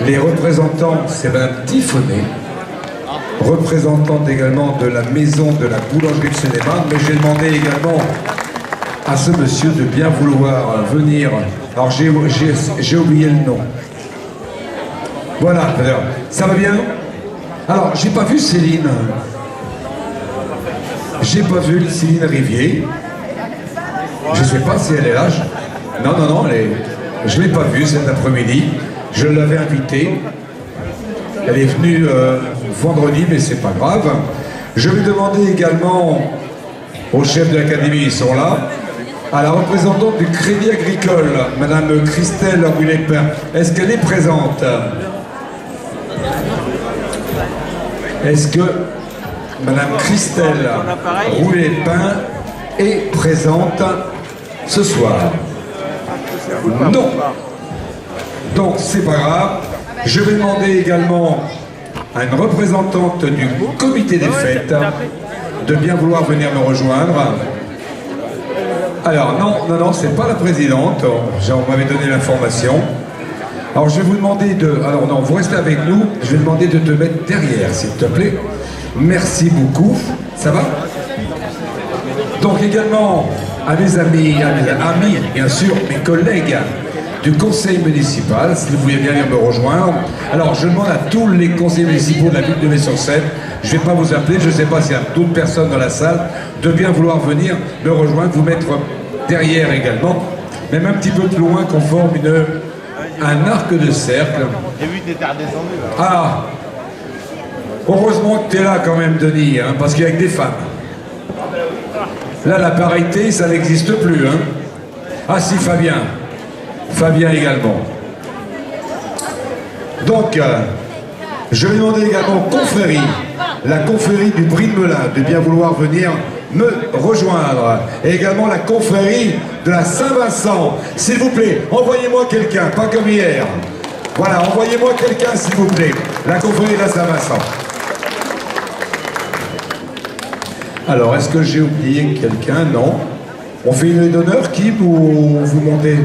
les représentants, c'est Madame Tiffonnet, représentante également de la maison de la boulangerie de cinéma, mais j'ai demandé également à ce monsieur de bien vouloir venir. Alors j'ai oublié le nom. Voilà, ça va bien? Alors, j'ai pas vu Céline. J'ai pas vu Céline Rivier. Je sais pas si elle est là. Non, je l'ai pas vue cet après-midi. Je l'avais invitée. Elle est venue vendredi, mais c'est pas grave. Je vais demander également au chef de l'académie, ils sont là, à la représentante du Crédit Agricole, Madame Christelle Roulet-Pin. Est-ce qu'elle est présente? Est-ce que Madame Christelle Roulet-Pin est présente ce soir? Non. Donc c'est pas grave. Je vais demander également à une représentante du comité des fêtes de bien vouloir venir me rejoindre. Alors non, c'est pas la présidente. On m'avait donné l'information. Alors je vais vous demander de... Alors non, vous restez avec nous. Je vais demander de te mettre derrière, s'il te plaît. Merci beaucoup. Ça va? Donc également à mes amis, bien sûr, mes collègues du conseil municipal, si vous voulez bien venir me rejoindre. Alors je demande à tous les conseillers municipaux de la ville de Mai-sur-Seine, je ne vais pas vous appeler, je ne sais pas s'il y a d'autres personnes dans la salle, de bien vouloir venir me rejoindre, vous mettre derrière également, même un petit peu plus loin qu'on forme un arc de cercle. J'ai vu que t'étais redescendu là. Ah, heureusement que tu es là quand même, Denis, hein, parce qu'il y a que des femmes. Là, la parité, ça n'existe plus. Hein. Ah si, Fabien également. Donc, je vais demander également aux confréries, la confrérie du Brie de Melun, de bien vouloir venir me rejoindre. Et également la confrérie de la Saint-Vincent. S'il vous plaît, envoyez-moi quelqu'un, pas comme hier. Voilà, envoyez-moi quelqu'un, s'il vous plaît. La confrérie de la Saint-Vincent. Alors, est-ce que j'ai oublié quelqu'un? Non. On fait une d'honneur, qui ou vous montez?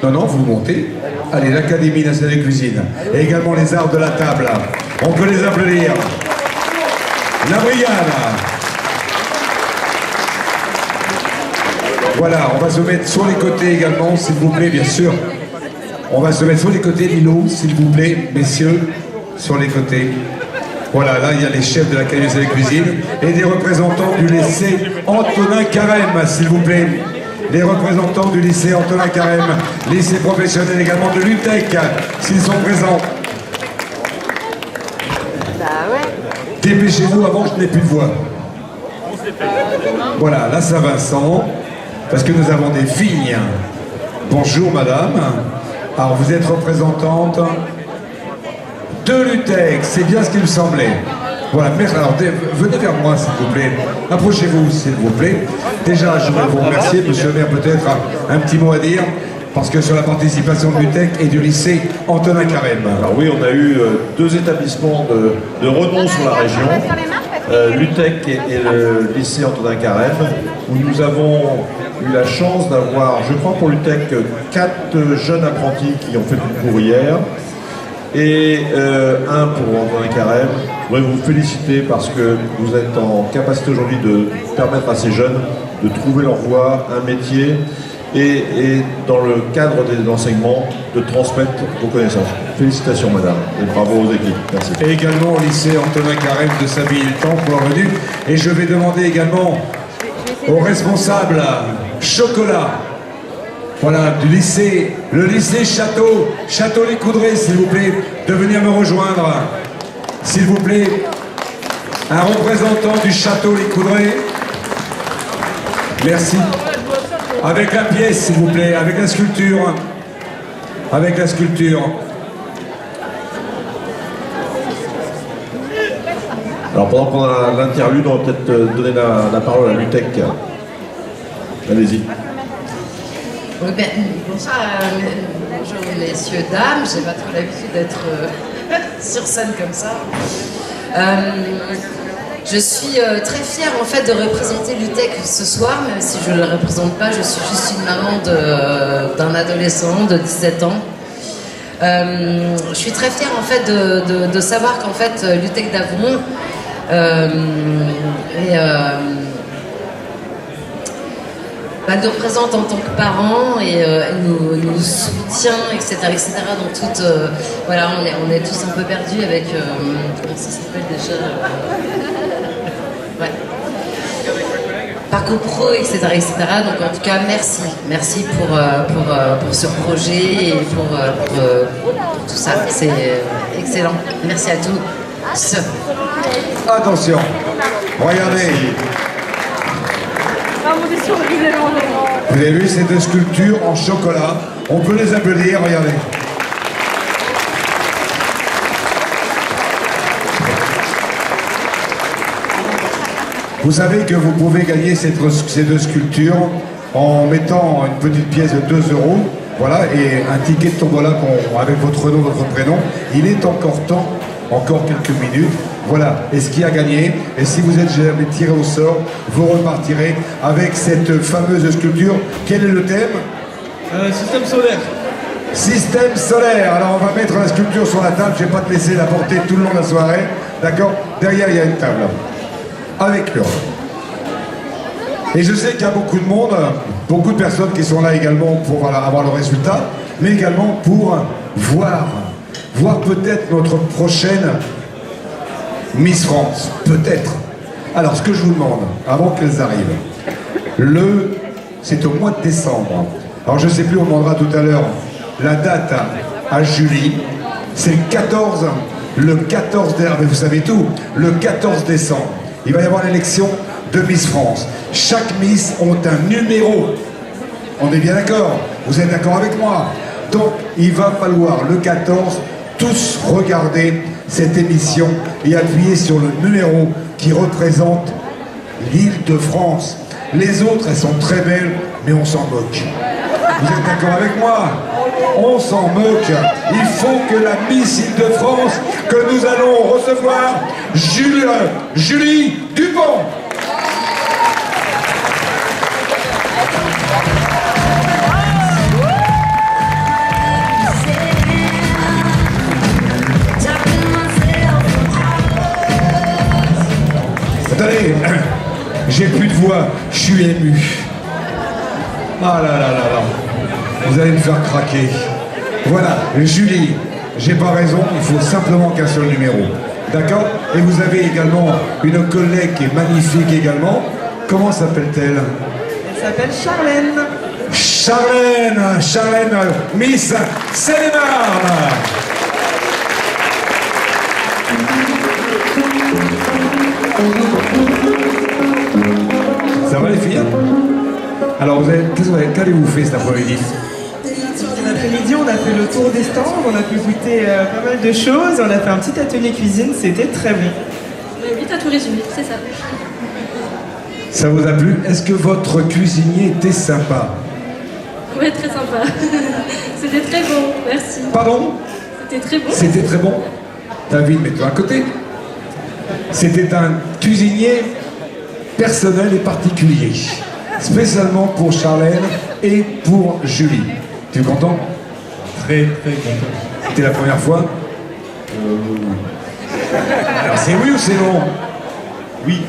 Non, vous montez. Allez, l'Académie nationale de cuisine. Et également les arts de la table. On peut les applaudir. La brigade. Voilà, on va se mettre sur les côtés également, s'il vous plaît, bien sûr. On va se mettre sur les côtés, Lilo, s'il vous plaît, messieurs, sur les côtés. Voilà, là, il y a les chefs de l'Académie nationale de cuisine et des représentants du lycée Antonin Carême, s'il vous plaît. Les représentants du lycée Antonin Carême, lycée professionnel également de l'UTEC, s'ils sont présents. Bah ouais. Dépêchez-vous avant que je n'ai plus de voix. Voilà, la Saint-Vincent, parce que nous avons des filles. Bonjour madame. Alors vous êtes représentante de l'UTEC, c'est bien ce qu'il me semblait. Voilà, merci. Alors venez vers moi s'il vous plaît. Approchez-vous s'il vous plaît. Déjà, je voudrais vous remercier, monsieur le maire, peut-être un petit mot à dire, parce que sur la participation de l'UTEC et du lycée Antonin Carême. Alors oui, on a eu deux établissements de renom sur la région, l'UTEC et le lycée Antonin Carême, où nous avons eu la chance d'avoir, je crois pour l'UTEC, 4 jeunes apprentis qui ont fait le concours hier, et un pour Antonin Carême. Je voudrais vous féliciter parce que vous êtes en capacité aujourd'hui de permettre à ces jeunes de trouver leur voie, un métier, et dans le cadre des enseignements, de transmettre vos connaissances. Félicitations madame, et bravo aux équipes. Merci. Et également au lycée Antonin Carême de s'habiller le temps pour leur venue. Et je vais demander également aux responsables chocolat, voilà, du lycée, le lycée Château les Coudrées, s'il vous plaît, de venir me rejoindre. S'il vous plaît, un représentant du Château les Coudrées. Merci. Avec la pièce, s'il vous plaît, avec la sculpture. Avec la sculpture. Alors pendant qu'on a l'interlude, on va peut-être donner la parole à l'UTEC. Allez-y. Oui, bonsoir, bonjour messieurs, dames. J'ai pas trop l'habitude d'être sur scène comme ça. Je suis très fière en fait de représenter l'UTEC ce soir, même si je ne le représente pas, je suis juste une maman d'un adolescent de 17 ans. Je suis très fière en fait de savoir qu'en fait l'UTEC d'Avron nous représente en tant que parents et nous soutient, etc., etc. Donc toute, voilà, on est tous un peu perdus avec comment ça s'appelle déjà ouais. Parcours pro, etc., etc. Donc en tout cas, merci pour ce projet et pour tout ça. C'est excellent. Merci à tous. Attention, regardez. Vous avez vu ces deux sculptures en chocolat? On peut les applaudir, regardez. Vous savez que vous pouvez gagner ces deux sculptures en mettant une petite pièce de 2 €, voilà, et un ticket de tombola avec votre nom, votre prénom. Il est encore temps, encore quelques minutes. Voilà, et ce qui a gagné, et si vous êtes jamais tiré au sort, vous repartirez avec cette fameuse sculpture. Quel est le thème? Système solaire. Système solaire. Alors on va mettre la sculpture sur la table, je ne vais pas te laisser la porter tout le long de la soirée, d'accord? Derrière il y a une table, avec l'urne. Et je sais qu'il y a beaucoup de monde, beaucoup de personnes qui sont là également pour avoir le résultat, mais également pour voir peut-être notre prochaine Miss France, peut-être. Alors, ce que je vous demande, avant qu'elles arrivent, c'est au mois de décembre. Alors, je ne sais plus, on demandera tout à l'heure la date à Julie. C'est le 14 décembre, mais vous savez tout, le 14 décembre. Il va y avoir l'élection de Miss France. Chaque Miss ont un numéro. On est bien d'accord? Vous êtes d'accord avec moi? Donc, il va falloir, le 14, tous regarder cette émission et appuyer sur le numéro qui représente l'Île-de-France. Les autres, elles sont très belles, mais on s'en moque. Vous êtes d'accord avec moi? On s'en moque. Il faut que la Miss Île-de-France, que nous allons recevoir, Julie Dupont. Attendez, j'ai plus de voix, je suis ému. Ah là là là là, vous allez me faire craquer. Voilà, Julie, j'ai pas raison, il faut simplement qu'un seul numéro. D'accord? Et vous avez également une collègue qui est magnifique également. Comment s'appelle-t-elle? Elle s'appelle Charlène. Charlène, Miss Seine-et-Marne. Ça va les filles? Alors qu'avez-vous fait cet après-midi? Cet après-midi, on a fait le tour des stands, on a pu goûter pas mal de choses, on a fait un petit atelier cuisine, c'était très bon. Oui, t'as tout résumé, c'est ça. Ça vous a plu? Est-ce que votre cuisinier était sympa? Oui, très sympa. C'était très bon, merci. Pardon? C'était très bon. C'était très bon? David, mets-toi à côté. C'était un cuisinier personnel et particulier, spécialement pour Charlène et pour Julie. Tu es content? Très très content. C'était la première fois? Alors c'est oui ou c'est non? Oui.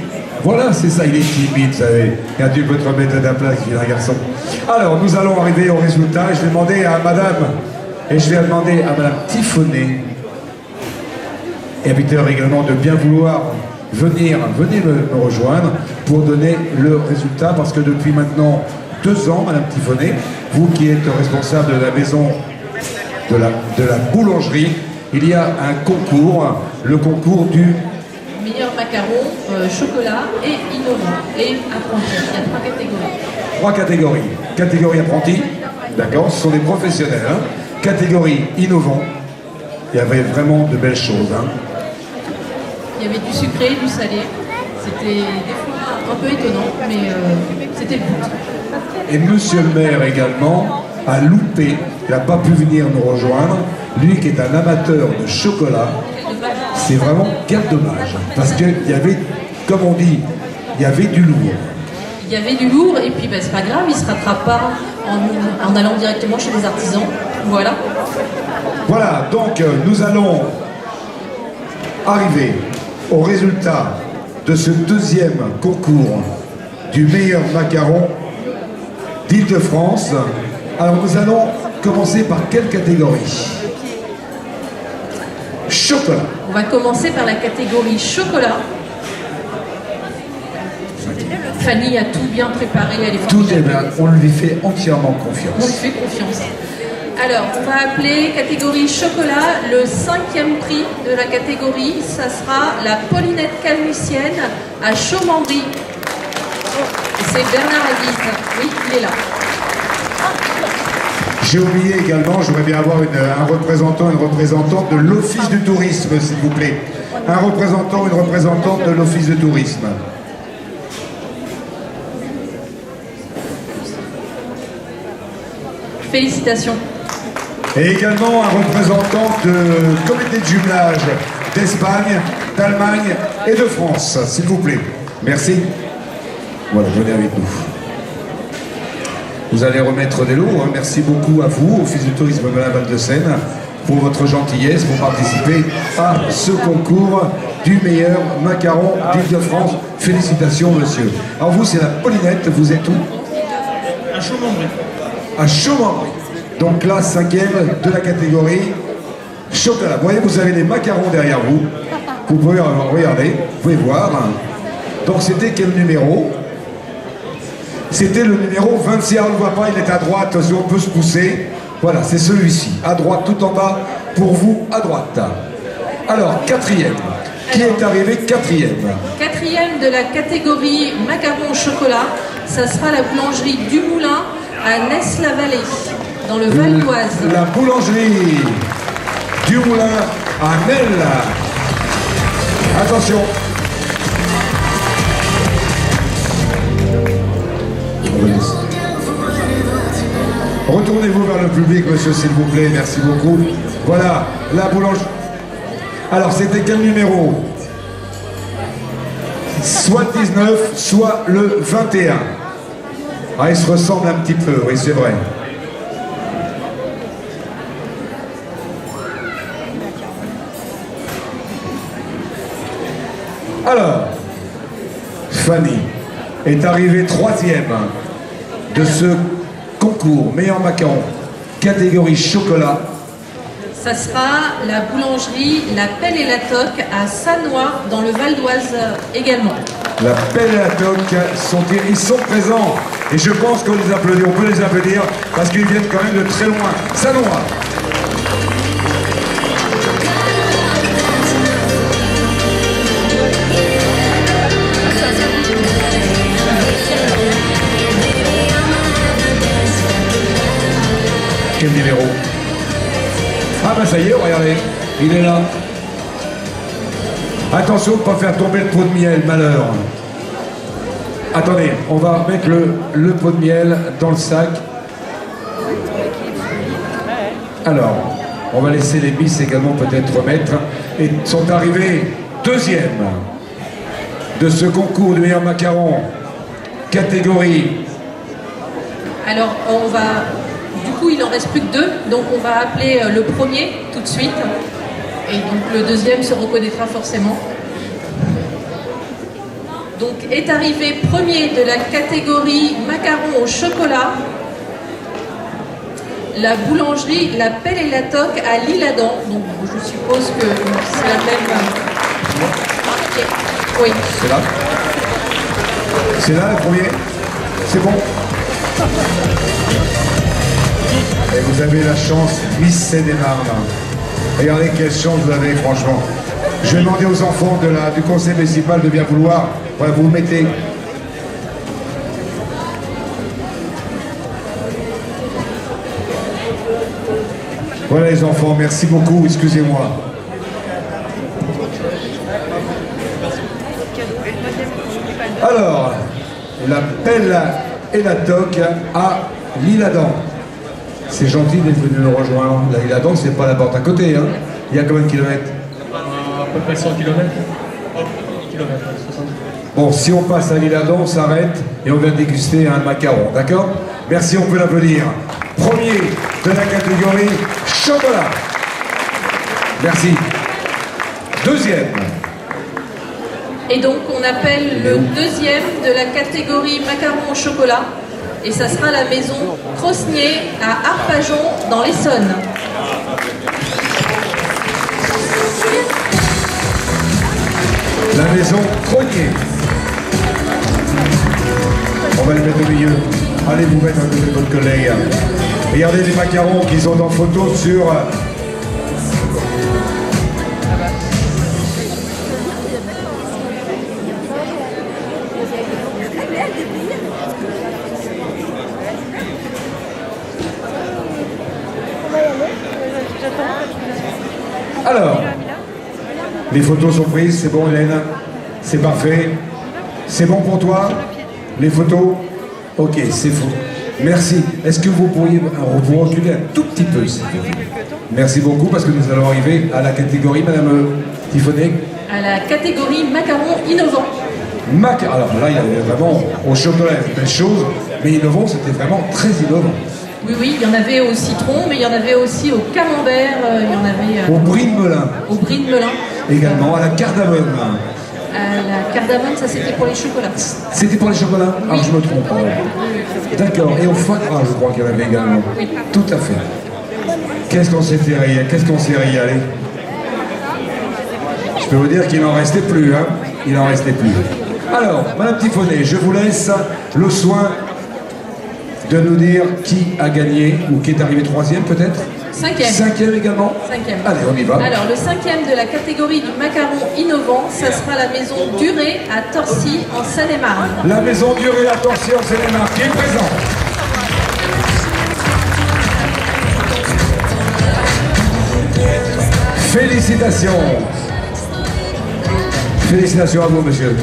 Voilà, c'est ça, il est timide, vous savez. Quand tu peux te remettre à ta place, il est un garçon. Alors, nous allons arriver au résultat. Je vais demander à madame, et je vais demander à madame Tiffonet, et à Peter également, de bien vouloir venez me rejoindre pour donner le résultat, parce que depuis maintenant 2 ans, madame Tiffonet, vous qui êtes responsable de la maison de la boulangerie, il y a un concours, le concours du Meilleur macaron, chocolat et innovant. Et apprenti. Il y a 3 catégories. 3 catégories. Catégorie apprenti, d'accord, ce sont des professionnels. Hein. Catégorie innovant, il y avait vraiment de belles choses. Hein. Il y avait du sucré, du salé. C'était des fois un peu étonnant, mais c'était le but. Et monsieur le maire également a loupé, il n'a pas pu venir nous rejoindre. Lui qui est un amateur de chocolat, c'est vraiment quel dommage. Parce qu'il y avait, comme on dit, il y avait du lourd. Il il y avait du lourd, et puis bah, c'est pas grave, il se rattrape pas en allant directement chez les artisans. Voilà. Voilà, donc nous allons arriver au résultat de ce deuxième concours du meilleur macaron d'Île-de-France. Alors nous allons commencer par quelle catégorie? Chocolat. On va commencer par la catégorie chocolat. Fanny a tout bien préparé, elle est Tout formidable. est bien, on lui fait entièrement On lui confiance. fait confiance. Alors, on va appeler catégorie chocolat le 5e prix de la catégorie. Ça sera la Paulinette calmusienne à Chaumandry. Et c'est Bernard Aguise. Oui, il est là. J'ai oublié également, j'aimerais bien avoir un représentant, une représentante de l'Office du tourisme, s'il vous plaît. Un représentant, une représentante de l'Office du tourisme. Félicitations. Et également un représentant de comité de jumelage d'Espagne, d'Allemagne et de France, s'il vous plaît. Merci. Voilà, venez avec nous. Vous allez remettre des lots. Hein. Merci beaucoup à vous, Office du tourisme de la Val-de-Seine, pour votre gentillesse, pour participer à ce concours du meilleur macaron d'Île-de-France. Félicitations, monsieur. Alors vous, c'est la Paulinette, vous êtes où? À Chaumandry. À Chaumandry. Donc là, 5e de la catégorie chocolat. Vous voyez, vous avez les macarons derrière vous. Vous pouvez regarder, vous pouvez voir. Donc c'était quel numéro? C'était le numéro 26. On ne le voit pas, il est à droite, si on peut se pousser. Voilà, c'est celui-ci. À droite, tout en bas, pour vous, à droite. Alors, 4e. Qui est arrivé 4e? 4e de la catégorie macaron au chocolat, ça sera la boulangerie du Moulin à Ness-la-Vallée, dans le Val d'Oise. La boulangerie du Moulin à Nel. Attention. Retournez-vous vers le public, monsieur, s'il vous plaît. Merci beaucoup. Voilà, la boulangerie. Alors, c'était quel numéro? Soit le 19, soit le 21. Ah, ils se ressemblent un petit peu, oui, c'est vrai. Alors, Fanny est arrivée 3e de ce concours meilleur macaron, catégorie chocolat. Ça sera la boulangerie La Pelle et la Toque à Sannois, dans le Val d'Oise également. La Pelle et la Toque, ils sont présents. Et je pense qu'on les applaudit, on peut les applaudir parce qu'ils viennent quand même de très loin. Sannois. Quel numéro? Ah ben ça y est, regardez, il est là. Attention de ne pas faire tomber le pot de miel, malheur. Attendez, on va mettre le pot de miel dans le sac. Alors, on va laisser les bis également peut-être remettre. Et sont arrivés 2e de ce concours du meilleur macaron, catégorie. Alors, on va... Du coup, il en reste plus que 2, donc on va appeler le premier tout de suite. Et donc le deuxième se reconnaîtra forcément. Donc est arrivé premier de la catégorie macaron au chocolat, la boulangerie La Pelle et la Toque à l'Isle-Adam. Donc je suppose que c'est la même... Oui. C'est là. C'est là le premier. C'est bon. Et vous avez la chance, Miss Seine-et-Marne. Regardez quelle chance vous avez, franchement. Je vais demander aux enfants du conseil municipal de bien vouloir. Voilà, vous vous mettez. Voilà les enfants, merci beaucoup, excusez-moi. Alors, La Pelle et la Toque à l'Isle-Adam. C'est gentil d'être venu nous rejoindre. La l'Isle-Adam, c'est pas la porte à côté. Hein. Il y a combien de kilomètres? À peu près 100 km. Oh, 100 km, 60. Bon, si on passe à l'Isle-Adam, on s'arrête. et on va déguster un macaron, d'accord? Merci, on peut l'applaudir. Premier de la catégorie chocolat. Merci. Deuxième. Et donc on appelle le deuxième de la catégorie macaron au chocolat. Et ça sera la maison Crosnier à Arpajon dans l'Essonne. La maison Crosnier. On va les mettre au milieu. Allez vous mettre à côté de votre collègue. Regardez les macarons qui sont en photo sur... Alors, les photos sont prises, c'est bon Hélène? C'est parfait? C'est bon pour toi? Les photos? Ok, c'est faux. Merci. Est-ce que vous pourriez vous reculer un tout petit peu, s'il vous plaît? Merci beaucoup, parce que nous allons arriver à la catégorie, Madame Tiffonet. À la catégorie macaron innovant. Alors là, il y avait vraiment au chocolat, il y avait belle chose, mais innovant, c'était vraiment très innovant. Oui, oui, il y en avait au citron, mais il y en avait aussi au camembert, il y en avait... Au brie de melun. Au brie de melun. Également, à la cardamome. La cardamome, ça c'était pour les chocolats. C'était pour les chocolats? Oui. Alors je me trompe. D'accord, et au foie gras, je crois qu'il y en avait également. Oui. Tout à fait. Qu'est-ce qu'on s'est fait régaler? Qu'est-ce qu'on s'est régalé? Je peux vous dire qu'il n'en restait plus, hein? Il n'en restait plus. Alors, Madame Tiffonet, je vous laisse le soin de nous dire qui a gagné ou qui est arrivé troisième peut-être? Cinquième. Cinquième également? Cinquième. Allez, on y va. Alors, le cinquième de la catégorie du macaron innovant, ça sera la maison Duré à Torcy, en Seine-et-Marne. La maison Duré à Torcy, en Seine-et-Marne, qui est présente. Félicitations. Félicitations à vous, monsieur.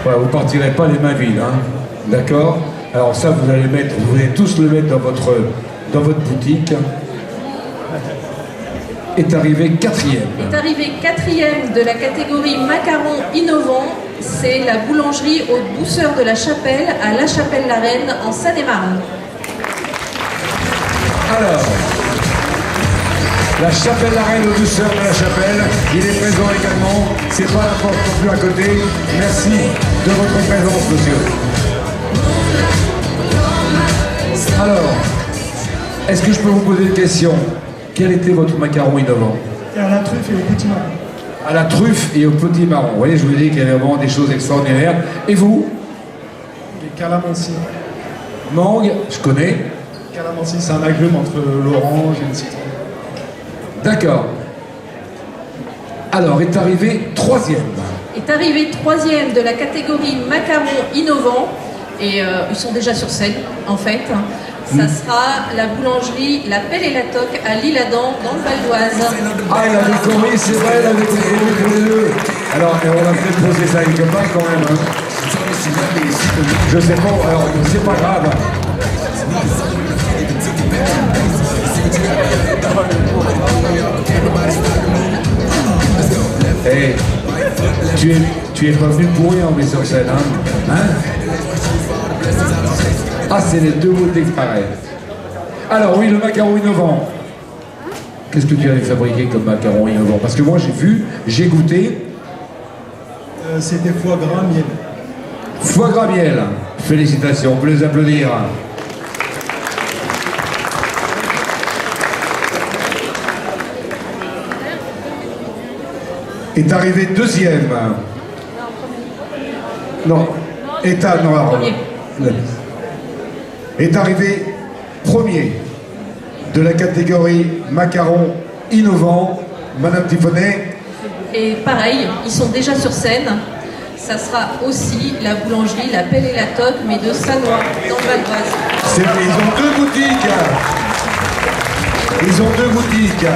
Voilà, vous ne partirez pas les mains vides, hein. D'accord? Alors ça, vous allez tous le mettre dans votre boutique. Est arrivé quatrième. Est arrivé quatrième de la catégorie macaron innovant, c'est la boulangerie aux douceurs de la Chapelle à La Chapelle-la-Reine en Seine-et-Marne. Alors, la Chapelle-la-Reine aux douceurs de la Chapelle, il est présent également. C'est pas la porte non plus à côté. Merci de votre présence, monsieur. Alors, est-ce que je peux vous poser une question? Quel était votre macaron innovant? À la truffe et au petit marron. À la truffe et au petit marron. Vous voyez, je vous dis qu'il y avait vraiment des choses extraordinaires. Et vous? Les calamansi. Mangue, je connais. Calamansi, c'est un agrume entre l'orange et le citron. D'accord. Alors, est arrivé troisième. Est arrivé troisième de la catégorie macaron innovant, et ils sont déjà sur scène, en fait. Ça sera la boulangerie La Pelle et la Toque à l'Isle-Adam, dans le Val d'Oise. Ah, elle avait compris, c'est vrai, elle avait compris. Alors, on a fait poser ça quelque part quand même. Hein. Je sais pas, alors, c'est pas grave. Hey, tu es pas venu pour rien, on est sur scène, hein? Ah, c'est les deux mots pareils. Alors oui, le macaron innovant. Qu'est-ce que tu avais fabriqué comme macaron innovant? Parce que moi j'ai vu, j'ai goûté. C'était foie gras miel. Foie gras miel. Félicitations, on peut les applaudir. Est arrivé deuxième. Non. Est arrivé premier de la catégorie macaron innovant, Madame Tiffonet. Et pareil, ils sont déjà sur scène. Ça sera aussi la boulangerie La Pelle et la Toque, mais de Sanois, dans le Val d'Oise. Ils ont deux boutiques. Ils ont deux boutiques.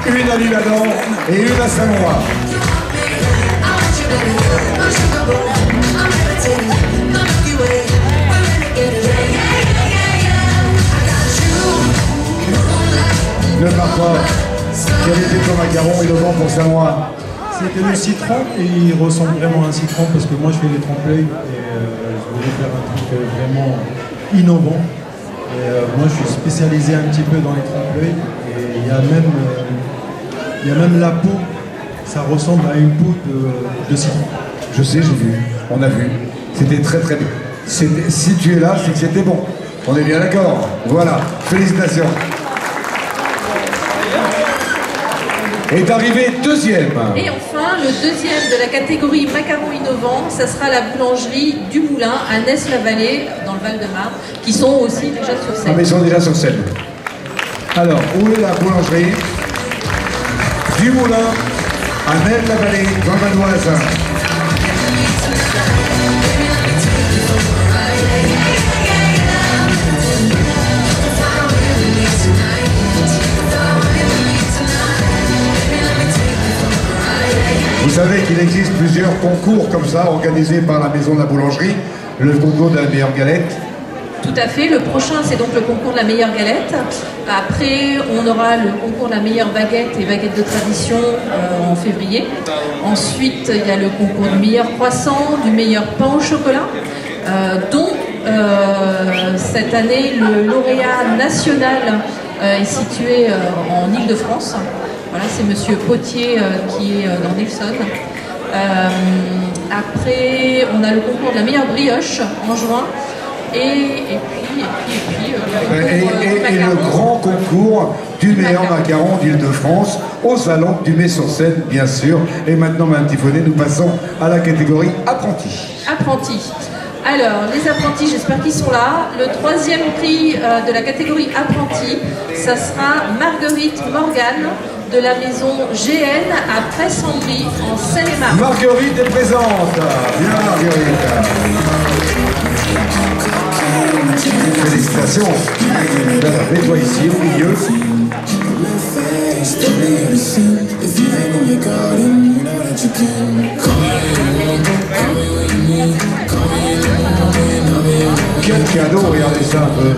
Une à l'Isle-Adam et une à Sanois. Ne pars pas. Quel était ton macaron innovant pour Sanois? C'était le citron et il ressemble vraiment à un citron parce que moi je fais les trompe-l'œil et je voulais faire un truc vraiment innovant. Et moi je suis spécialisé un petit peu dans les trompe-l'œil et il y a même la peau, ça ressemble à une peau de citron. Je sais, j'ai vu, on a vu. C'était très très bien. Si tu es là, c'est que c'était bon. On est bien d'accord. Voilà, félicitations. Est arrivé deuxième. Et enfin, le deuxième de la catégorie macarons innovants, ça sera la boulangerie du Moulin à Ness-la-Vallée, dans le Val-de-Marne, qui sont aussi déjà sur scène. Ah, mais ils sont déjà sur scène. Alors, où est la boulangerie du Moulin à Ness-la-Vallée, dans le Val d'Oise? Vous savez qu'il existe plusieurs concours comme ça, organisés par la Maison de la Boulangerie. Le concours de la meilleure galette. Tout à fait. Le prochain, c'est donc le concours de la meilleure galette. Après, on aura le concours de la meilleure baguette et baguette de tradition en février. Ensuite, il y a le concours du meilleur croissant, du meilleur pain au chocolat, dont cette année, le lauréat national est situé en Île-de-France. Voilà, c'est Monsieur Potier qui est dans Nelson. Après, on a le concours de la meilleure brioche en juin. Et le grand concours du meilleur macaron d'Île-de-France au salon du Mai-sur-Seine, bien sûr. Et maintenant, Mme Tiffonet, nous passons à la catégorie apprentis. Apprentis. Alors, les apprentis, j'espère qu'ils sont là. Le troisième prix de la catégorie apprentis, ça sera Marguerite Morgan de la maison GN à Pressandry, en Seine-et-Marne. Marguerite est présente. Bien, Marguerite. Félicitations. Mets-toi ici, au milieu. Quel cadeau, regardez ça un peu.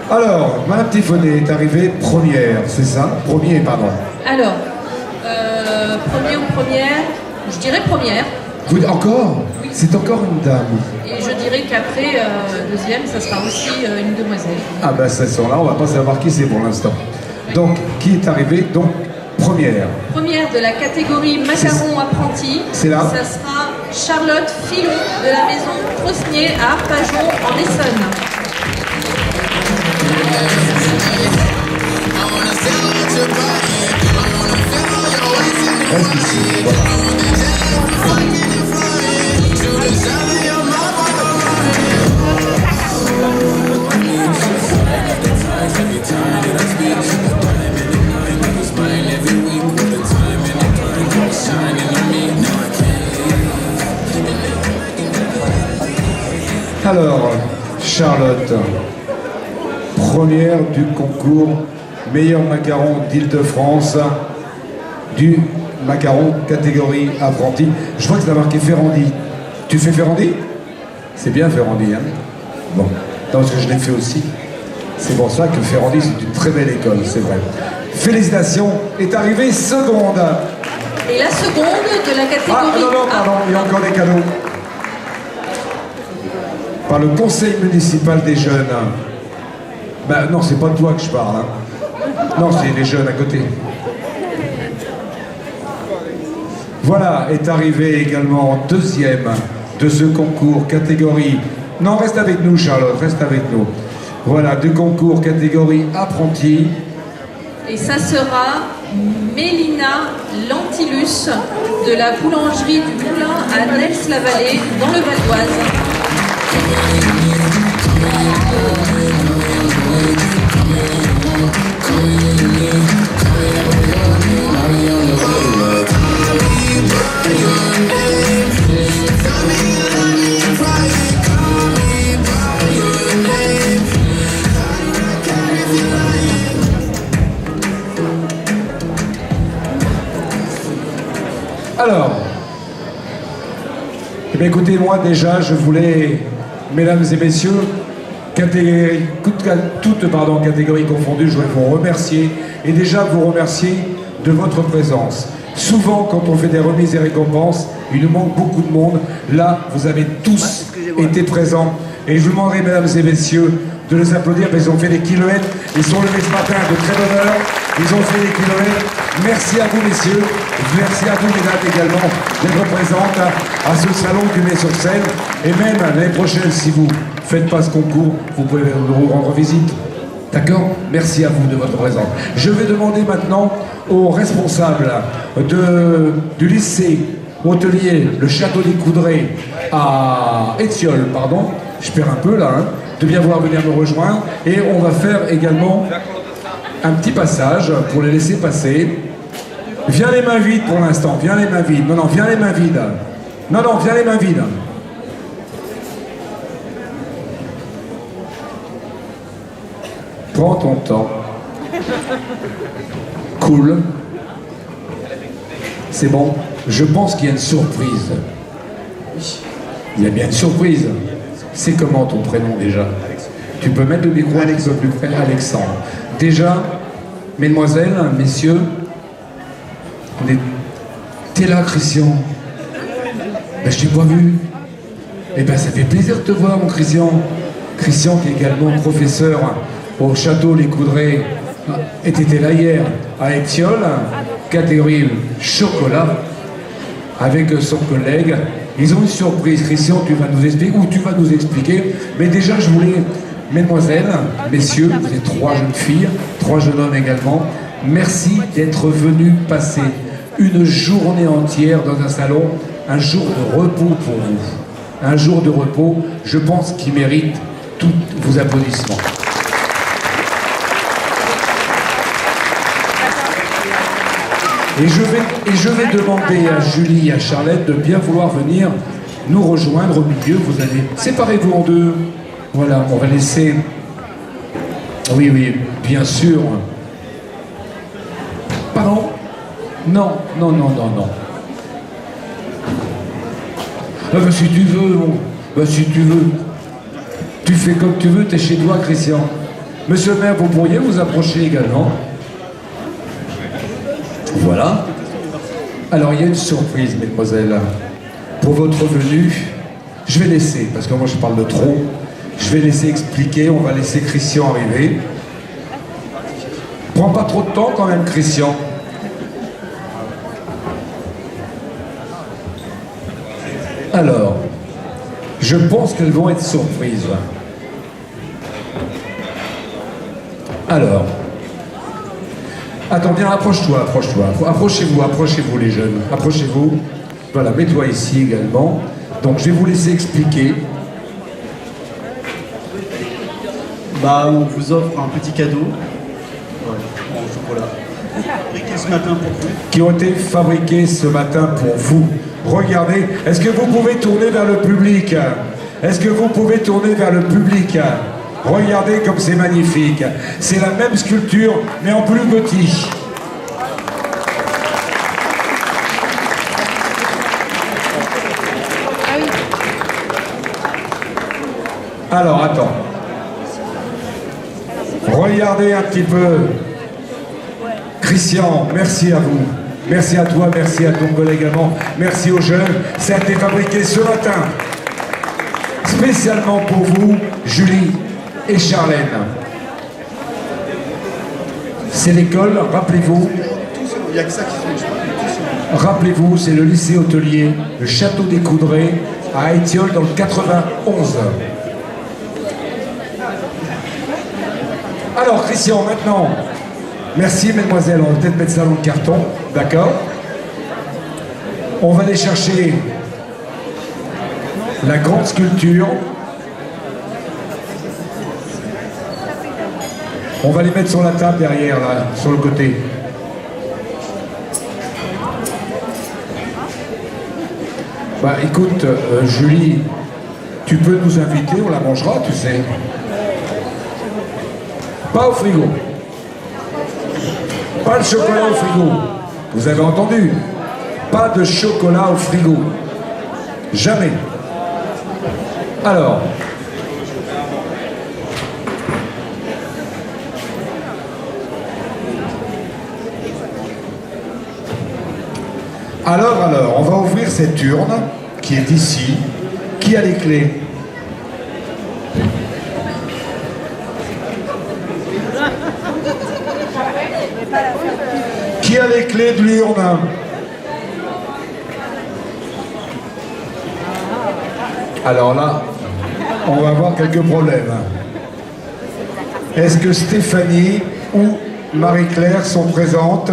Alors, Mme Tiffonet est arrivée première, c'est ça? Premier, pardon. Alors, premier ou première, je dirais première. Vous, encore? Oui. C'est encore une dame. Et je dirais qu'après, deuxième, ça sera aussi une demoiselle. Ah ben, ces sont-là, on va pas savoir qui c'est pour l'instant. Donc, qui est arrivé? Donc, première. Première de la catégorie macaron apprenti. C'est là. Ça sera Charlotte Filon de la maison Trosnier à Arpajon en Essonne. Reste ici, voilà. Alors, Charlotte, première du concours meilleur macaron d'Île-de-France, du macaron catégorie apprenti. Je crois que c'est marqué Ferrandi. Tu fais Ferrandi? C'est bien Ferrandi, hein? Bon, non, parce que je l'ai fait aussi. C'est pour ça que Ferrandi, c'est une très belle école, c'est vrai. Félicitations, est arrivée seconde. Et la seconde de la catégorie... Ah non, pardon, il y a encore des cadeaux. Par le conseil municipal des jeunes. Ben non, c'est pas de toi que je parle. Hein. Non, c'est les jeunes à côté. Voilà, est arrivé également en deuxième de ce concours catégorie... Non, reste avec nous, Charlotte, reste avec nous. Voilà, du concours catégorie apprenti. Et ça sera Mélina Lantilus de la boulangerie du Moulin à Nels-la-Vallée, dans le Val d'Oise. Alors, Eh bien, écoutez, moi déjà, je voulais, mesdames et messieurs, toutes catégories confondues, je voudrais vous remercier et déjà vous remercier de votre présence. Souvent, quand on fait des remises et récompenses, il nous manque beaucoup de monde. Là, vous avez tous été présents. Et je vous demanderai, mesdames et messieurs, de les applaudir, parce qu'ils ont fait des kilomètres. Ils sont levés ce matin de très bonne heure. Ils ont fait des kilomètres. Merci à vous, messieurs. Merci à vous, mesdames, également, d'être présentes à ce salon du Mets-sur-Seine. Et même l'année prochaine, si vous ne faites pas ce concours, vous pouvez nous rendre visite. D'accord? Merci à vous de votre présence. Je vais demander maintenant aux responsables du lycée hôtelier, le Château des Coudrées à Étiolles, pardon, je perds un peu là, hein, de bien vouloir venir me rejoindre. Et on va faire également un petit passage pour les laisser passer. Viens les mains vides pour l'instant, viens les mains vides. Non, viens les mains vides. Non, viens les mains vides. Prends ton temps. Cool. C'est bon. Je pense qu'il y a une surprise. Il y a bien une surprise. C'est comment ton prénom déjà? Tu peux mettre le micro un peu plus près. Alexandre. Déjà, mesdemoiselles, messieurs, t'es là, Christian? Ben, je t'ai pas vu. Eh ben, ça fait plaisir de te voir, mon Christian. Christian, qui est également professeur au Château Les Coudrées, et t'étais là hier à Étiolles, catégorie chocolat, avec son collègue. Ils ont une surprise. Christian, tu vas nous expliquer, ou tu vas nous expliquer. Mais déjà, je voulais, mesdemoiselles, messieurs, vous êtes 3 jeunes filles, 3 jeunes hommes également, merci d'être venus passer une journée entière dans un salon, un jour de repos pour vous. Un jour de repos, je pense qu'il mérite tous vos applaudissements. Et je vais demander à Julie et à Charlotte de bien vouloir venir nous rejoindre au milieu. Vous allez séparez-vous en deux. Voilà, on va laisser... Oui, bien sûr. Pardon? Non. Ah, bah, si tu veux, si tu veux. Tu fais comme tu veux, t'es chez toi, Christian. Monsieur le maire, vous pourriez vous approcher également. Voilà. Alors, il y a une surprise, mesdemoiselles. Pour votre venue, je vais laisser, parce que moi je parle de trop, je vais laisser expliquer, on va laisser Christian arriver. Prends pas trop de temps quand même, Christian. Alors, je pense qu'elles vont être surprises. Alors, attends, bien, approche-toi. Approchez-vous les jeunes, approchez-vous. Voilà, mets-toi ici également. Donc, je vais vous laisser expliquer. Bah, on vous offre un petit cadeau. En chocolat. Fabriqué ce matin pour vous. Qui ont été fabriqués ce matin pour vous. Regardez, est-ce que vous pouvez tourner vers le public? Est-ce que vous pouvez tourner vers le public? Regardez comme c'est magnifique. C'est la même sculpture, mais en plus petit. Alors, attends. Regardez un petit peu. Christian, merci à vous. Merci à toi, merci à ton collègue également. Merci aux jeunes. Ça a été fabriqué ce matin. Spécialement pour vous, Julie et Charlène. C'est l'école, rappelez-vous. Il n'y a que ça qui se met. Rappelez-vous, c'est le lycée hôtelier, le Château des Coudrées, à Étiolles dans le 91. Alors, Christian, maintenant, merci, mesdemoiselles. On va peut-être mettre ça dans le carton, d'accord? On va aller chercher la grande sculpture. On va les mettre sur la table derrière, là, sur le côté. Bah, écoute, Julie, tu peux nous inviter, on la mangera, tu sais. Pas au frigo. Pas de chocolat au frigo. Vous avez entendu? Pas de chocolat au frigo. Jamais. Alors. Alors, on va ouvrir cette urne qui est ici. Qui a les clés? Qui a les clés de l'urne? Alors là, on va avoir quelques problèmes. Est-ce que Stéphanie ou Marie-Claire sont présentes?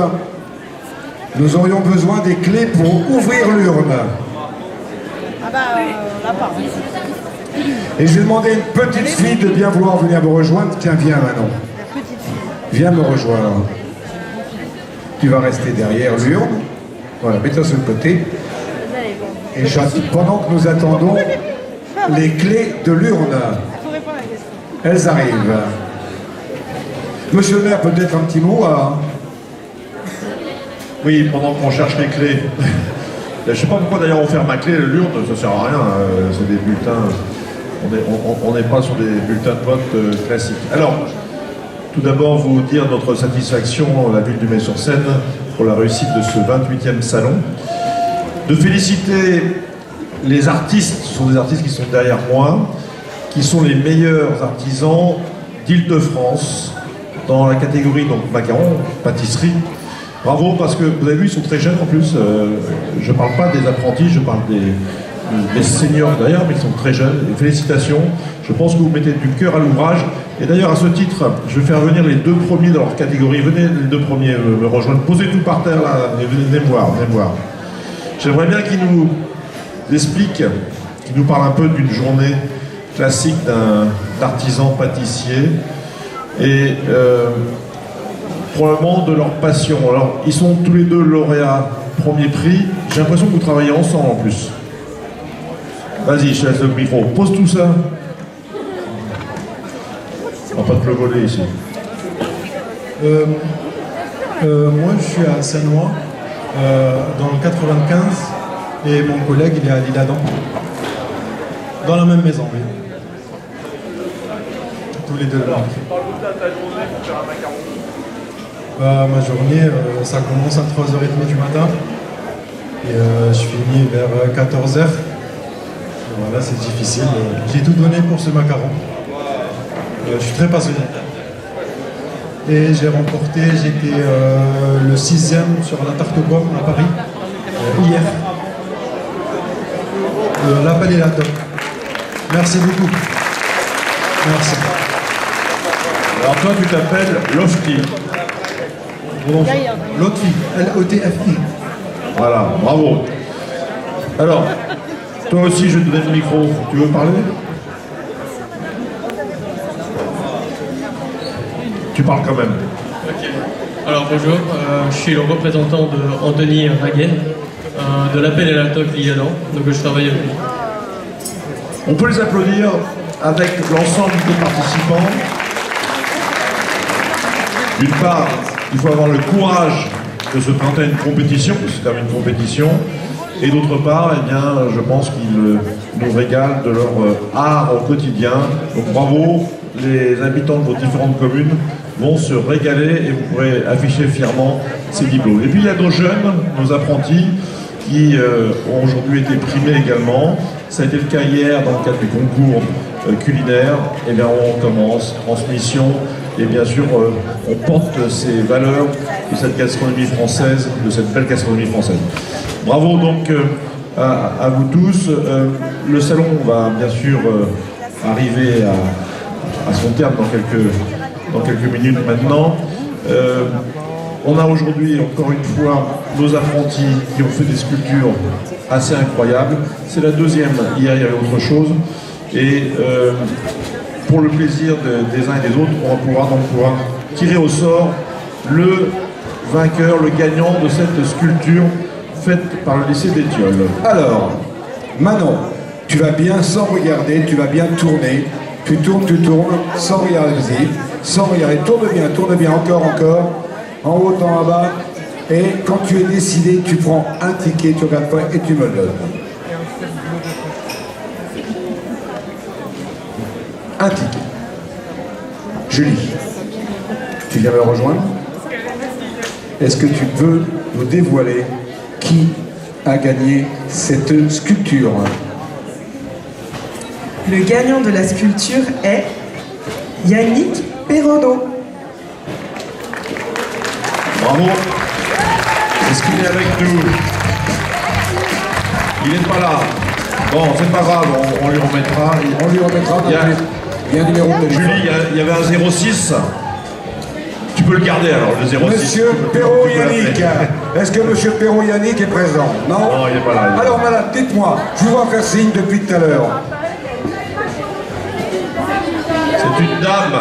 Nous aurions besoin des clés pour ouvrir l'urne. Et je vais demander à une petite fille de bien vouloir venir me rejoindre. Tiens, viens Manon. Viens me rejoindre. Tu vas rester derrière l'urne. Voilà, mets-toi sur le côté. Et pendant que nous attendons les clés de l'urne, elles arrivent. Monsieur le maire, peut-être un petit mot à... Oui, pendant qu'on cherche les clés. Je ne sais pas pourquoi d'ailleurs on ferme ma clé, l'urne, ça ne sert à rien. C'est des bulletins. On n'est pas sur des bulletins de vote classiques. Alors, tout d'abord, vous dire notre satisfaction, la ville du Mets-sur-Seine, pour la réussite de ce 28e salon. De féliciter les artistes, ce sont des artistes qui sont derrière moi, qui sont les meilleurs artisans d'Île-de-France dans la catégorie donc macarons, pâtisserie. Bravo, parce que vous avez vu, ils sont très jeunes en plus. Je ne parle pas des apprentis, je parle des seniors d'ailleurs, mais ils sont très jeunes. Et félicitations, je pense que vous mettez du cœur à l'ouvrage. Et d'ailleurs, à ce titre, je vais faire venir les deux premiers dans leur catégorie. Venez les deux premiers me rejoindre. Posez tout par terre là, et venez me voir, venez me voir. J'aimerais bien qu'ils nous expliquent, qu'ils nous parlent un peu d'une journée classique d'un artisan pâtissier. Et probablement de leur passion. Alors, ils sont tous les deux lauréats premier prix. J'ai l'impression que vous travaillez ensemble en plus. Vas-y, je te laisse le micro. Pose tout ça. On va pas te le voler ici. Moi, je suis à Saint-Ouen, dans le 95, et mon collègue, il est à L'Isle-Adam. Dans la même maison, oui. Tous les deux. Parle-nous de ta journée pour faire un macaron. Ma journée, ça commence à 3h30 du matin et je finis vers 14h. Voilà, c'est difficile. J'ai tout donné pour ce macaron. Je suis très passionné. Et j'ai remporté, j'étais le 6e sur la tarte aux pommes à Paris, hier. L'appel est là, top. Merci beaucoup. Merci. Alors toi, tu t'appelles Lofty. Lotfi, L-O-T-F-I. Voilà, bravo. Alors, toi aussi, je te donne le micro. Tu veux parler? Tu parles quand même. Ok. Alors bonjour, je suis le représentant de Anthony Ragen, de l'appel et la toque L'Isle-Adam, donc je travaille avec lui. On peut les applaudir avec l'ensemble des participants. D'une part, il faut avoir le courage de se présenter à une compétition, parce que c'est quand même une compétition. Et d'autre part, eh bien, je pense qu'ils nous régalent de leur art au quotidien. Donc bravo, les habitants de vos différentes communes vont se régaler et vous pourrez afficher fièrement ces diplômes. Et puis il y a nos jeunes, nos apprentis, qui ont aujourd'hui été primés également. Ça a été le cas hier dans le cadre du concours culinaire. Et bien on commence, transmission, et bien sûr on porte ces valeurs de cette gastronomie française, de cette belle gastronomie française. Bravo donc à vous tous. Le salon va bien sûr arriver à son terme dans quelques minutes maintenant. On a aujourd'hui encore une fois nos apprentis qui ont fait des sculptures assez incroyables. C'est la deuxième, hier il y avait autre chose. Et pour le plaisir des uns et des autres, on va pouvoir tirer au sort le vainqueur, le gagnant de cette sculpture faite par le lycée d'Étiole. Alors, Manon, tu vas bien sans regarder, tu vas bien tourner. Tu tournes, sans regarder, sans regarder. Tourne bien, encore. En haut, en bas. Et quand tu es décidé, tu prends un ticket, tu regardes pas et tu me le donnes. un ticket. Julie, tu viens me rejoindre? Est-ce que tu peux nous dévoiler qui a gagné cette sculpture? Le gagnant de la sculpture est Yannick Perronneau. Bravo. Est-ce qu'il est avec nous? Il n'est pas là. Bon, c'est pas grave, on lui remettra. On lui remettra. Il y a un numéro de téléphone. Julie, il y avait un 06. Tu peux le garder alors, le 06. Monsieur Perrault Yannick. Est-ce que Monsieur Perrault Yannick est présent? Non? Non, il n'est pas là. Alors madame, dites-moi, je vous vois faire signe depuis tout à l'heure. C'est une dame.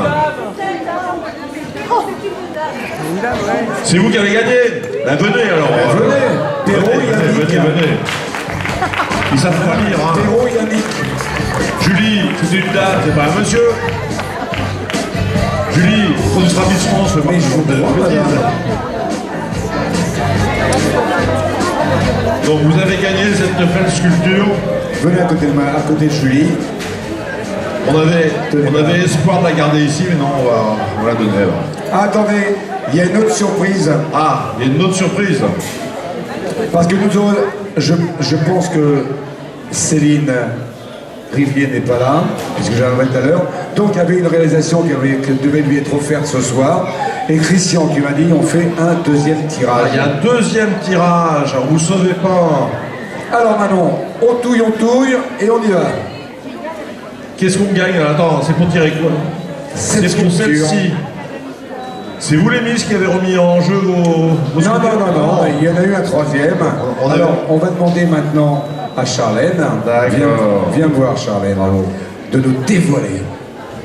C'est vous qui avez gagné. Ben venez alors. Venez. Perrault Yannick. Venez. Ils savent pas lire. Hein. Perrault Yannick. Julie, c'est une dame, c'est pas un monsieur. Julie, faut du ravissement, ce Mais je vous demande, donc vous avez gagné cette belle sculpture. venez à côté de Julie. On avait espoir de la garder ici, mais non, on va la donner alors. Ah, attendez, il y a une autre surprise. Ah, il y a une autre surprise. Parce que nous aurons, je pense que Céline Rivier n'est pas là, puisque j'arriverai tout à l'heure. Donc il y avait une réalisation qui devait lui être offerte ce soir. Et Christian, tu m'as dit, on fait un deuxième tirage. Il y a un deuxième tirage, vous ne savez pas. Alors Manon, on touille et on y va. Qu'est-ce qu'on gagne là? Attends, c'est pour tirer quoi? C'est pour celle-ci. C'est vous les Miss qui avez remis en jeu vos Non, il y en a eu un troisième. Alors, on va demander maintenant à Charlène, viens voir Charlène, de nous dévoiler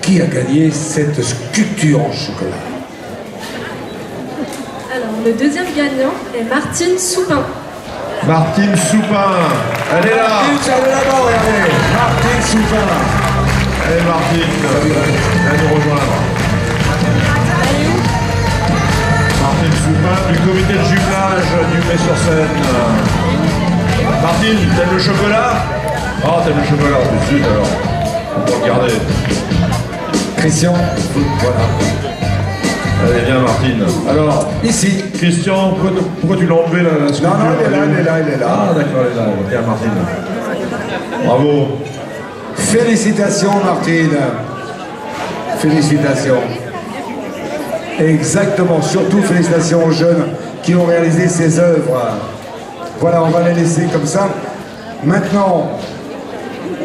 qui a gagné cette sculpture en chocolat. Alors, le deuxième gagnant est Martine Soupin. Martine Soupin, elle est là. Martine, elle est là-bas, regardez. Martine Soupin. Allez Martine, elle nous rejoindre. Martine Soupin du comité de jumelage du Mai-sur-Seine. Martine, t'aimes le chocolat? Oh, t'aimes le chocolat, tout de suite alors. On peut regarder. Christian, voilà. Allez, viens Martine. Alors, ici. Christian, pourquoi tu l'as enlevé la sculpture? Non, elle est là. Ah, d'accord, elle est là. Viens Martine. Bravo. Félicitations Martine. Félicitations. Exactement, surtout félicitations aux jeunes qui ont réalisé ces œuvres. Voilà, on va les laisser comme ça. Maintenant,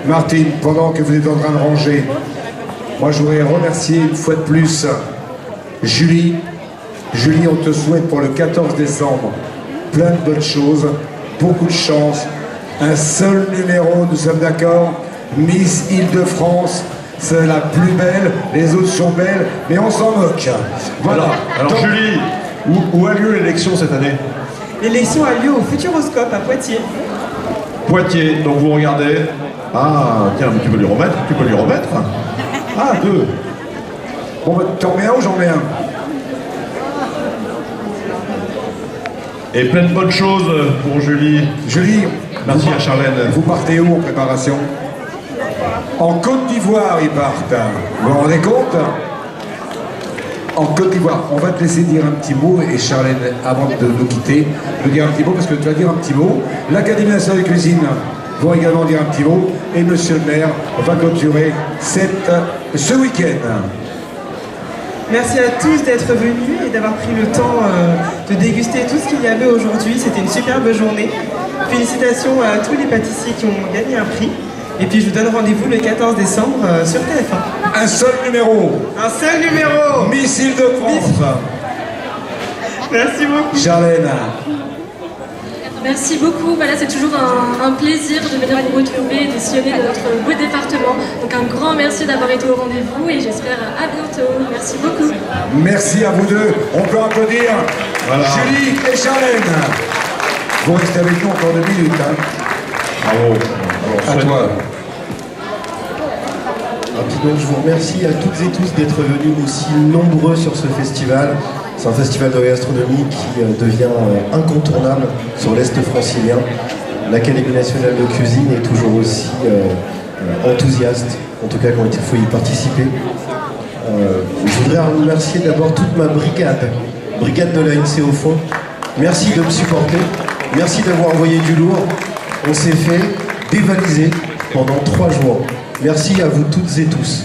Martine, pendant que vous êtes en train de ranger, moi je voudrais remercier une fois de plus Julie. Julie, on te souhaite pour le 14 décembre plein de bonnes choses, beaucoup de chance, un seul numéro, nous sommes d'accord, Miss Île-de-France, c'est la plus belle, les autres sont belles, mais on s'en moque. Voilà. Alors donc, Julie, où a lieu l'élection cette année? L'élection a lieu au Futuroscope à Poitiers. Poitiers, donc vous regardez. Ah, tiens, mais tu peux lui remettre? Ah, deux. Bon, bah, t'en mets un ou j'en mets un? Et plein de bonnes choses pour Julie. Julie, merci à Charlène. Vous partez où en préparation? En Côte d'Ivoire, ils partent. Vous vous rendez compte? En Côte d'Ivoire. On va te laisser dire un petit mot, et Charlène, avant de nous quitter, de dire un petit mot, parce que tu vas dire un petit mot. L'Académie nationale de cuisine vont également dire un petit mot, et Monsieur le maire va clôturer ce week-end. Merci à tous d'être venus et d'avoir pris le temps de déguster tout ce qu'il y avait aujourd'hui. C'était une superbe journée. Félicitations à tous les pâtissiers qui ont gagné un prix. Et puis je vous donne rendez-vous le 14 décembre sur TF1. Un seul numéro. Un seul numéro. Miss Île-de-France. Merci beaucoup. Charlène. Merci beaucoup. Voilà, c'est toujours un plaisir de venir vous retrouver et de sillonner notre beau département. Donc un grand merci d'avoir été au rendez-vous et j'espère à bientôt. Merci beaucoup. Merci à vous deux. On peut applaudir Julie et Charlène. Vous restez avec nous encore 2 minutes. Hein. Bravo. À toi. Rapidement, je vous remercie à toutes et tous d'être venus aussi nombreux sur ce festival. C'est un festival de gastronomie qui devient incontournable sur l'Est francilien. L'Académie nationale de cuisine est toujours aussi enthousiastes, en tout cas quand il faut y participer. Je voudrais remercier d'abord toute ma brigade de l'ANC au fond. Merci de me supporter, merci d'avoir envoyé du lourd. On s'est fait dévaliser pendant 3 jours. Merci à vous toutes et tous.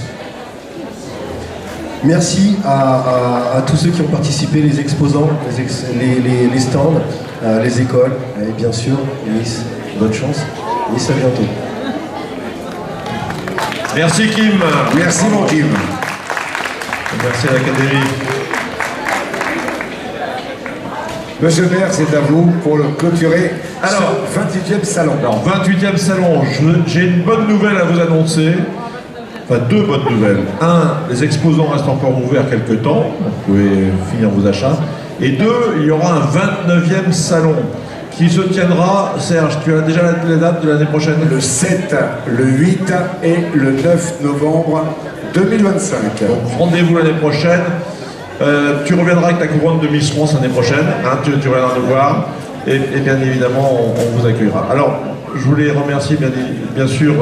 Merci à tous ceux qui ont participé, les exposants, les stands, les écoles, et bien sûr, Nice, bonne chance. Nice, à bientôt. Merci Kim. Merci mon Kim. Merci à l'Académie. Monsieur le maire, c'est à vous pour le clôturer. Alors, ce 28e salon. Alors, 28e salon, j'ai une bonne nouvelle à vous annoncer. Enfin, 2 bonnes nouvelles. 1, les exposants restent encore ouverts quelques temps. Vous pouvez finir vos achats. Et 2, il y aura un 29e salon qui se tiendra, Serge, tu as déjà la date de l'année prochaine? Le 7, le 8 et le 9 novembre 2025. Donc rendez-vous l'année prochaine. Tu reviendras avec ta couronne de Miss France l'année prochaine. Hein, tu reviendras nous voir. Et bien évidemment, on vous accueillera. Alors, je voulais remercier bien sûr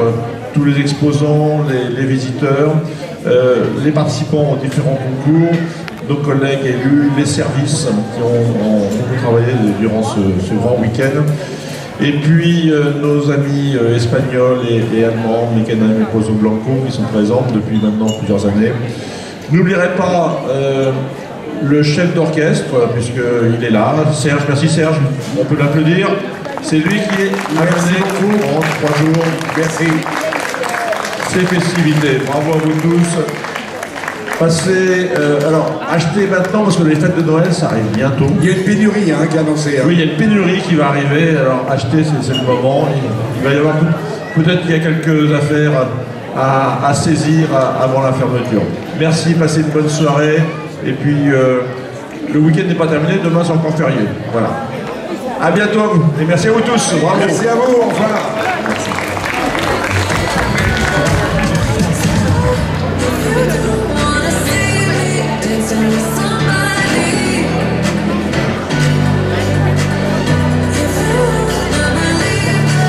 tous les exposants, les visiteurs, les participants aux différents concours, nos collègues élus, les services qui ont beaucoup travaillé durant ce grand week-end. Et puis nos amis espagnols et allemands, Mekenheim et Pozo Blanco, qui sont présents depuis maintenant plusieurs années. N'oublierez pas le chef d'orchestre, puisqu'il est là. Serge, merci Serge, on peut l'applaudir. C'est lui qui est amené pendant 3 jours. Merci. Ces festivités. Bravo à vous tous. Passez, alors, achetez maintenant parce que les fêtes de Noël, ça arrive bientôt. Il y a une pénurie qui est annoncée. Oui, il y a une pénurie qui va arriver. Alors, achetez, c'est le moment. Il va y avoir peut-être qu'il y a quelques affaires à saisir avant la fermeture. Merci, passez une bonne soirée. Et puis, le week-end n'est pas terminé. Demain, c'est encore férié. Voilà. À bientôt à vous. Et merci à vous tous. Bravo. Merci à vous. Au revoir. Merci.